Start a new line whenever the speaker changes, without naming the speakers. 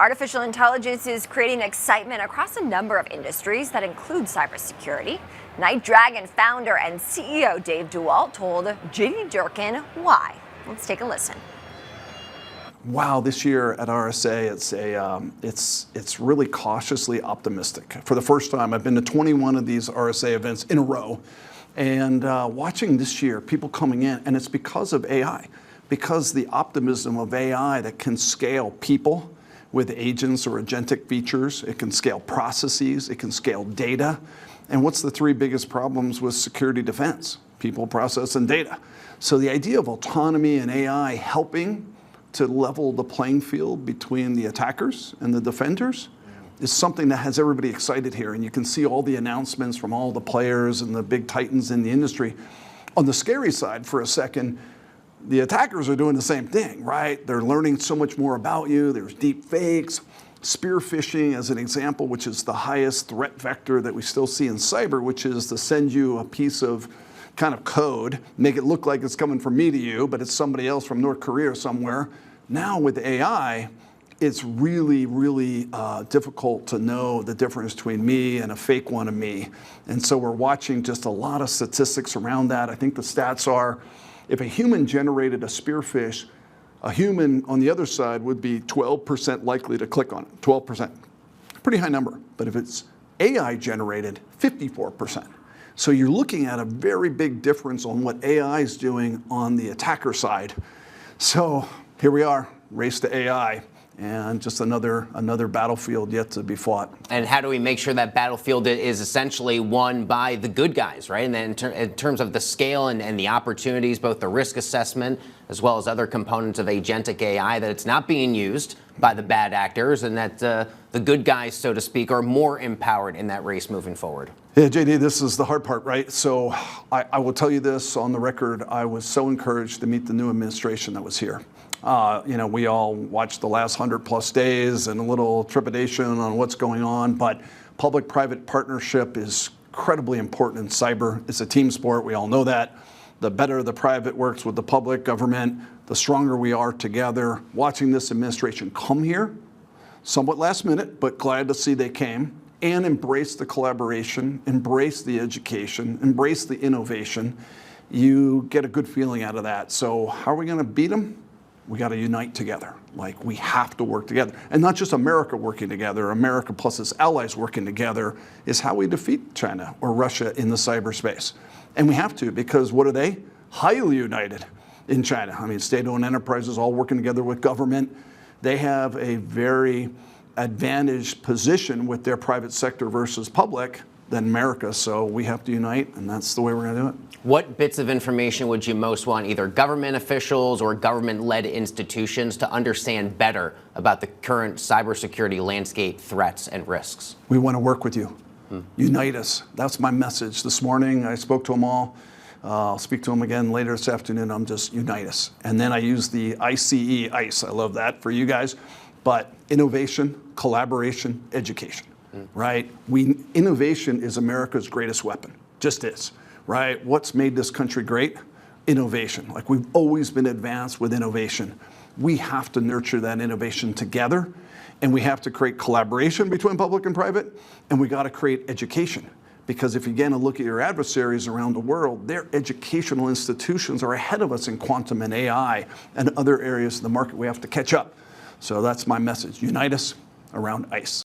Artificial intelligence is creating excitement across a number of industries that include cybersecurity. NightDragon founder and CEO Dave Dewalt told JD Durkin why. Let's take a listen.
Wow, this year at RSA, it's really cautiously optimistic. For the first time, I've been to 21 of these RSA events in a row, and watching this year, people coming in, and it's because of AI, because the optimism of AI that can scale people with agents or agentic features, it can scale processes, it can scale data. And what's the three biggest problems with security defense? People, process, and data. So the idea of autonomy and AI helping to level the playing field between the attackers and the defenders is something that has everybody excited here. And you can see all the announcements from all the players and the big titans in the industry. On the scary side, for a second, the attackers are doing the same thing, right? They're learning so much more about you. There's deep fakes, spear phishing as an example, which is the highest threat vector that we still see in cyber, which is to send you a piece of kind of code, make it look like it's coming from me to you, but it's somebody else from North Korea or somewhere. Now with AI, it's really, really difficult to know the difference between me and a fake one of me. And so we're watching just a lot of statistics around that. I think the stats are, if a human generated a spearfish, a human on the other side would be 12% likely to click on it, 12%. Pretty high number, but if it's AI generated, 54%. So you're looking at a very big difference on what AI is doing on the attacker side. So here we are, race to AI, and just another battlefield yet to be fought.
And how do we make sure that battlefield is essentially won by the good guys, right? And then in terms of the scale and the opportunities, both the risk assessment as well as other components of agentic AI, that it's not being used by the bad actors and that the good guys, so to speak, are more empowered in that race moving forward.
Yeah, JD, this is the hard part, right? So I will tell you this on the record. I was so encouraged to meet the new administration that was here. We all watched the last 100+ days and a little trepidation on what's going on, but public-private partnership is incredibly important in cyber. It's a team sport, we all know that. The better the private works with the public government, the stronger we are together. Watching this administration come here, somewhat last minute, but glad to see they came, and embrace the collaboration, embrace the education, embrace the innovation, you get a good feeling out of that. So how are we gonna beat them? We got to unite together. Like, we have to work together. And not just America working together, America plus its allies working together is how we defeat China or Russia in the cyberspace. And we have to, because what are they? Highly united in China. I mean, state-owned enterprises all working together with government. They have a very advantaged position with their private sector versus public than America. So we have to unite, and that's the way we're going to do it.
What bits of information would you most want either government officials or government-led institutions to understand better about the current cybersecurity landscape, threats, and risks? We
want to work with you. Unite us. That's my message. This morning, I spoke to them all. I'll speak to them again later this afternoon. I'm just unite us. And then I use the ICE. I love that for you guys. But innovation, collaboration, education, right? Innovation is America's greatest weapon. Just is. Right? What's made this country great? Innovation. Like, we've always been advanced with innovation. We have to nurture that innovation together, and we have to create collaboration between public and private, and we got to create education. Because if you again look at your adversaries around the world, their educational institutions are ahead of us in quantum and AI and other areas of the market we have to catch up. So that's my message. Unite us around ICE.